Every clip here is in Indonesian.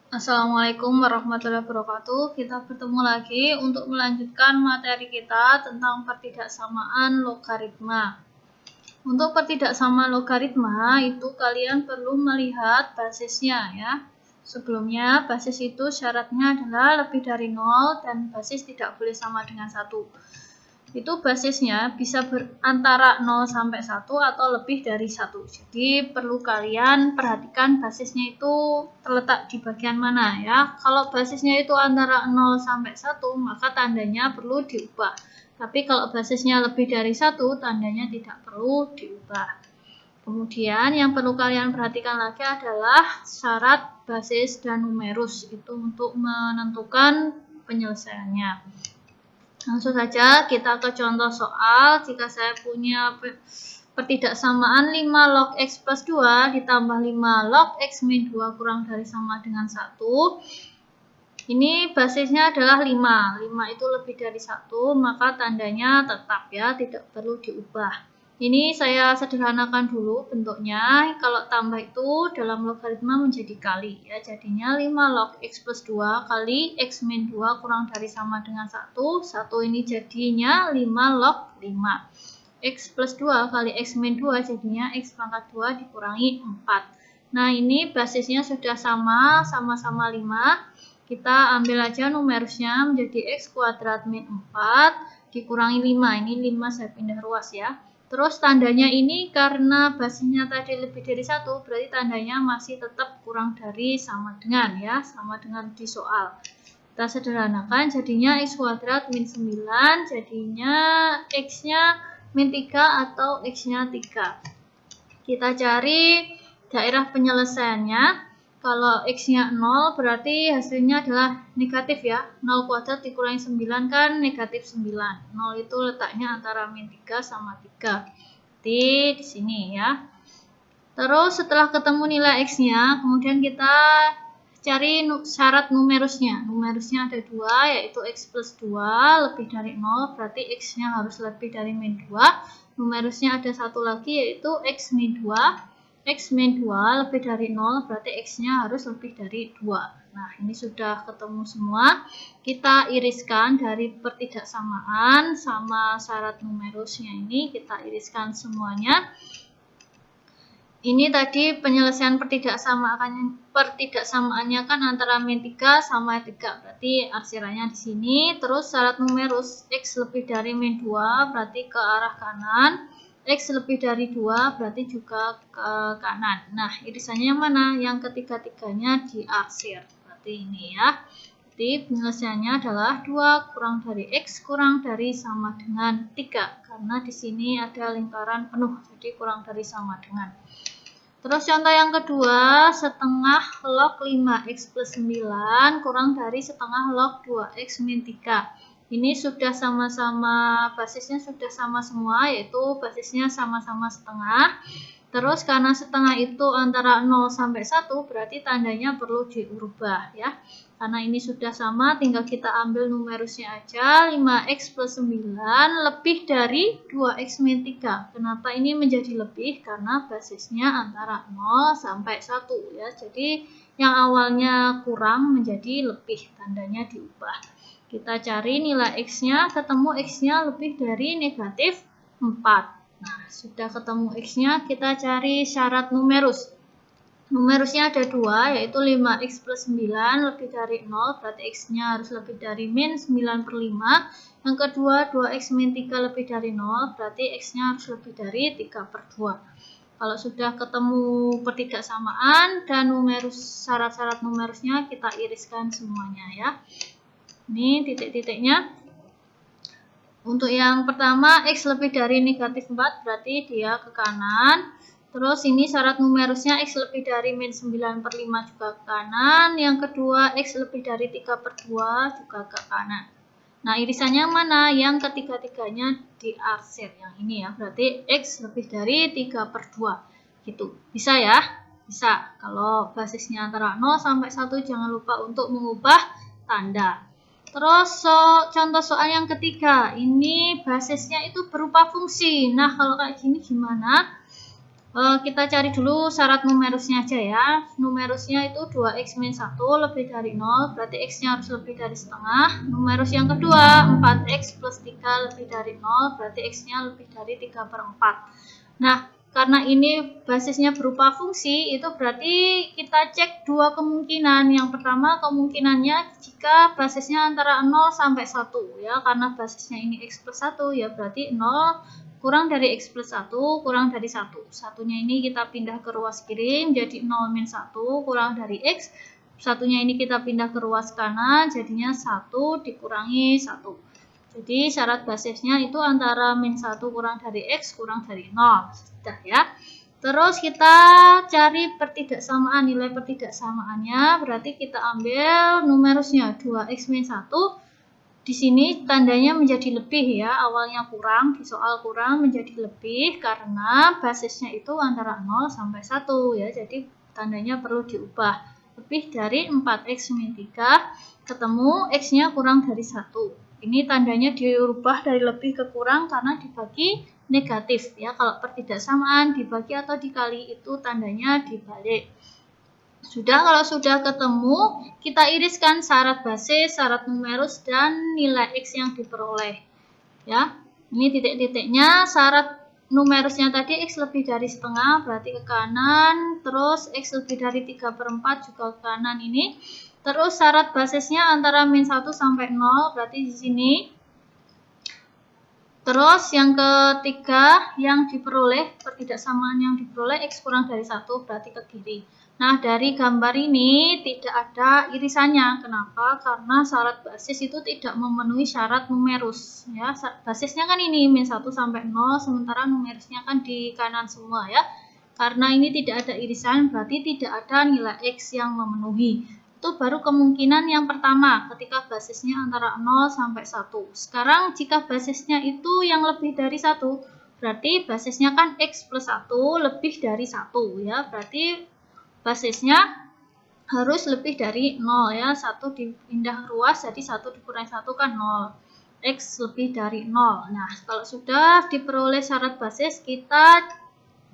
Assalamualaikum warahmatullahi wabarakatuh. Kita bertemu lagi untuk melanjutkan materi kita tentang pertidaksamaan logaritma. Untuk pertidaksamaan logaritma itu kalian perlu melihat basisnya ya. Sebelumnya basis itu syaratnya adalah lebih dari 0 dan basis tidak boleh sama dengan 1. Itu basisnya bisa antara 0 sampai 1 atau lebih dari 1. Jadi perlu kalian perhatikan basisnya itu terletak di bagian mana ya. Kalau basisnya itu antara 0 sampai 1 maka tandanya perlu diubah. Tapi kalau basisnya lebih dari 1 tandanya tidak perlu diubah. Kemudian yang perlu kalian perhatikan lagi adalah syarat basis dan numerus itu untuk menentukan penyelesaiannya. Langsung saja kita ke contoh soal. Jika saya punya pertidaksamaan 5 log x plus 2 ditambah 5 log x min 2 kurang dari sama dengan 1. Ini basisnya adalah 5. 5 itu lebih dari 1, maka tandanya tetap ya, tidak perlu diubah. Ini saya sederhanakan dulu bentuknya. Kalau tambah itu dalam logaritma menjadi kali ya. Jadinya 5 log x plus 2 kali x min 2 kurang dari sama dengan 1. 1 ini jadinya 5 log 5. X plus 2 kali x min 2 jadinya x pangkat 2 dikurangi 4. Nah ini basisnya sudah sama-sama 5. Kita ambil aja numerusnya menjadi x kuadrat min 4 dikurangi 5. Ini 5 saya pindah ruas ya. Terus tandanya ini karena basisnya tadi lebih dari 1, berarti tandanya masih tetap kurang dari sama dengan ya, sama dengan di soal. Kita sederhanakan jadinya x kuadrat min 9 jadinya x-nya min 3 atau x-nya 3. Kita cari daerah penyelesaiannya. Kalau x-nya 0 berarti hasilnya adalah negatif ya. 0 kuadrat dikurangi 9 kan negatif 9. 0 itu letaknya antara min 3 sama 3. Di sini ya. Terus setelah ketemu nilai x-nya, kemudian kita cari syarat numerusnya. Numerusnya ada 2, yaitu x plus 2 lebih dari 0, berarti x-nya harus lebih dari min 2. Numerusnya ada satu lagi, yaitu x min 2. X min 2 lebih dari 0, berarti x-nya harus lebih dari 2. Nah, ini sudah ketemu semua. Kita iriskan dari pertidaksamaan sama syarat numerusnya ini, kita iriskan semuanya. Ini tadi penyelesaian pertidaksamaannya kan antara min 3 sama 3, berarti arsiranya di sini. Terus syarat numerus x lebih dari min 2 berarti ke arah kanan, x lebih dari 2 berarti juga ke kanan. Nah, irisannya mana? Yang ketiga-tiganya diarsir, berarti ini ya. Jadi penyelesaiannya adalah 2 kurang dari x kurang dari sama dengan 3, karena di sini ada lingkaran penuh, jadi kurang dari sama dengan. Terus contoh yang kedua, setengah log 5x plus 9 kurang dari setengah log 2x min 3. Ini sudah sama-sama, basisnya sudah sama semua, yaitu basisnya sama-sama setengah. Terus karena setengah itu antara 0 sampai 1, berarti tandanya perlu diubah ya. Karena ini sudah sama, tinggal kita ambil numerusnya aja. 5x plus 9 lebih dari 2x min 3. Kenapa ini menjadi lebih? Karena basisnya antara 0 sampai 1 ya. Jadi yang awalnya kurang menjadi lebih, tandanya diubah. Kita cari nilai x-nya, ketemu x-nya lebih dari negatif 4. Nah, sudah ketemu x-nya, kita cari syarat numerus. Numerusnya ada 2, yaitu 5x plus 9 lebih dari 0, berarti x-nya harus lebih dari min 9/5. Yang kedua, 2x min 3 lebih dari 0, berarti x-nya harus lebih dari 3/2. Kalau sudah ketemu pertidaksamaan dan syarat-syarat numerusnya, kita iriskan semuanya ya. Ini titik-titiknya. Untuk yang pertama, x lebih dari negatif 4, berarti dia ke kanan. Terus ini syarat numerusnya x lebih dari min 9/5 juga ke kanan. Yang kedua, x lebih dari 3/2 juga ke kanan. Nah, irisannya mana? Yang ketiga-tiganya diarsir. Yang ini ya, berarti x lebih dari 3/2. Gitu. Bisa ya? Bisa. Kalau basisnya antara 0 sampai 1, jangan lupa untuk mengubah tanda. Terus contoh soal yang ketiga, ini basisnya itu berupa fungsi. Nah, kalau kayak gini gimana? Kita cari dulu syarat numerusnya aja ya. Numerusnya itu 2x min 1 lebih dari 0, berarti x-nya harus lebih dari setengah. Numerus yang kedua 4x plus 3 lebih dari 0, berarti x-nya lebih dari 3/4. Nah, karena ini basisnya berupa fungsi, itu berarti kita cek dua kemungkinan. Yang pertama kemungkinannya jika basisnya antara 0 sampai 1 ya, karena basisnya ini x plus 1 ya berarti 0 kurang dari x plus 1 kurang dari 1. Satunya ini kita pindah ke ruas kiri jadi 0 min 1 kurang dari x. Satunya ini kita pindah ke ruas kanan jadinya 1 dikurangi 1. Jadi syarat basisnya itu antara min 1 kurang dari x kurang dari 0. Sudah ya. Terus kita cari pertidaksamaan. Nilai pertidaksamaannya berarti kita ambil numerusnya 2x min 1. Di sini tandanya menjadi lebih ya, awalnya kurang, di soal kurang menjadi lebih karena basisnya itu antara 0 sampai 1 ya, jadi tandanya perlu diubah. Lebih dari 4x min 3, ketemu x-nya kurang dari 1. Ini tandanya diubah dari lebih ke kurang karena dibagi negatif ya, kalau pertidaksamaan dibagi atau dikali itu tandanya dibalik. Sudah, kalau sudah ketemu, kita iriskan syarat basis, syarat numerus, dan nilai X yang diperoleh. Ya, ini titik-titiknya, syarat numerusnya tadi X lebih dari setengah, berarti ke kanan, terus X lebih dari 3/4 juga ke kanan ini. Terus syarat basisnya antara min 1 sampai 0, berarti di sini. Terus yang ketiga yang diperoleh, pertidaksamaan yang diperoleh X kurang dari 1 berarti ke kiri. Nah, dari gambar ini tidak ada irisannya. Kenapa? Karena syarat basis itu tidak memenuhi syarat numerus. Ya, basisnya kan ini min 1 sampai 0, sementara numerusnya kan di kanan semua ya. Karena ini tidak ada irisan, berarti tidak ada nilai X yang memenuhi. Itu baru kemungkinan yang pertama ketika basisnya antara 0 sampai 1. Sekarang jika basisnya itu yang lebih dari 1, berarti basisnya kan X plus 1 lebih dari 1 ya. Berarti basisnya harus lebih dari 0 ya. 1 dipindah ruas jadi 1 dikurangi 1 kan 0. X lebih dari 0. Nah, kalau sudah diperoleh syarat basis, kita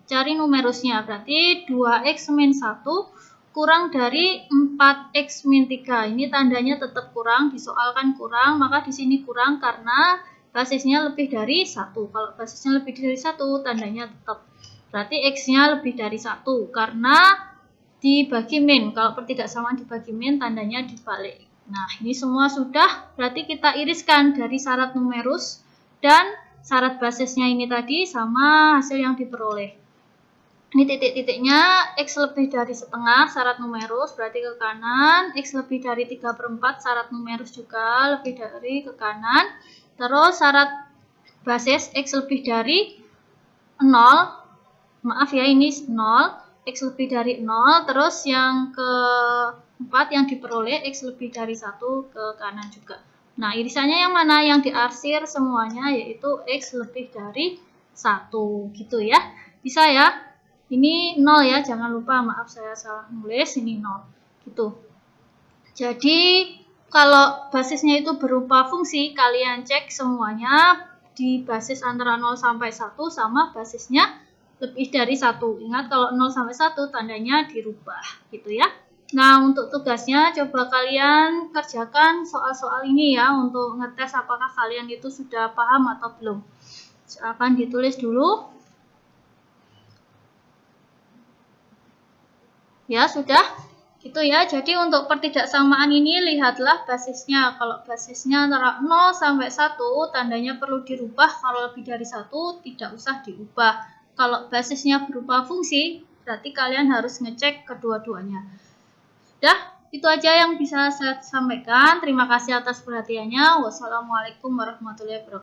cari numerusnya. Berarti 2x min 1 kurang dari 4x min 3. Ini tandanya tetap kurang, disoalkan kurang, maka di sini kurang karena basisnya lebih dari 1. Kalau basisnya lebih dari 1, tandanya tetap. Berarti x-nya lebih dari 1 karena dibagi min. Kalau pertidaksamaan dibagi min, tandanya dibalik. Nah, ini semua sudah, berarti kita iriskan dari syarat numerus dan syarat basisnya ini tadi sama hasil yang diperoleh. Ini titik-titiknya, X lebih dari setengah syarat numerus berarti ke kanan, X lebih dari 3/4 syarat numerus juga lebih dari ke kanan. Terus syarat basis X lebih dari 0, maaf ya ini 0, X lebih dari 0, terus yang keempat yang diperoleh X lebih dari 1 ke kanan juga. Nah, irisannya yang mana? Yang diarsir semuanya yaitu X lebih dari 1 gitu ya. Bisa ya? Ini 0 ya, jangan lupa, maaf saya salah nulis, ini 0 gitu. Jadi kalau basisnya itu berupa fungsi, kalian cek semuanya di basis antara 0 sampai 1 sama basisnya lebih dari 1. Ingat kalau 0 sampai 1 tandanya dirubah gitu ya. Nah, untuk tugasnya coba kalian kerjakan soal-soal ini ya untuk ngetes apakah kalian itu sudah paham atau belum. Akan ditulis dulu. Ya, sudah. Gitu ya. Jadi untuk pertidaksamaan ini lihatlah basisnya. Kalau basisnya antara 0 sampai 1, tandanya perlu dirubah. Kalau lebih dari 1, tidak usah diubah. Kalau basisnya berupa fungsi, berarti kalian harus ngecek kedua-duanya. Sudah, itu aja yang bisa saya sampaikan. Terima kasih atas perhatiannya. Wassalamualaikum warahmatullahi wabarakatuh.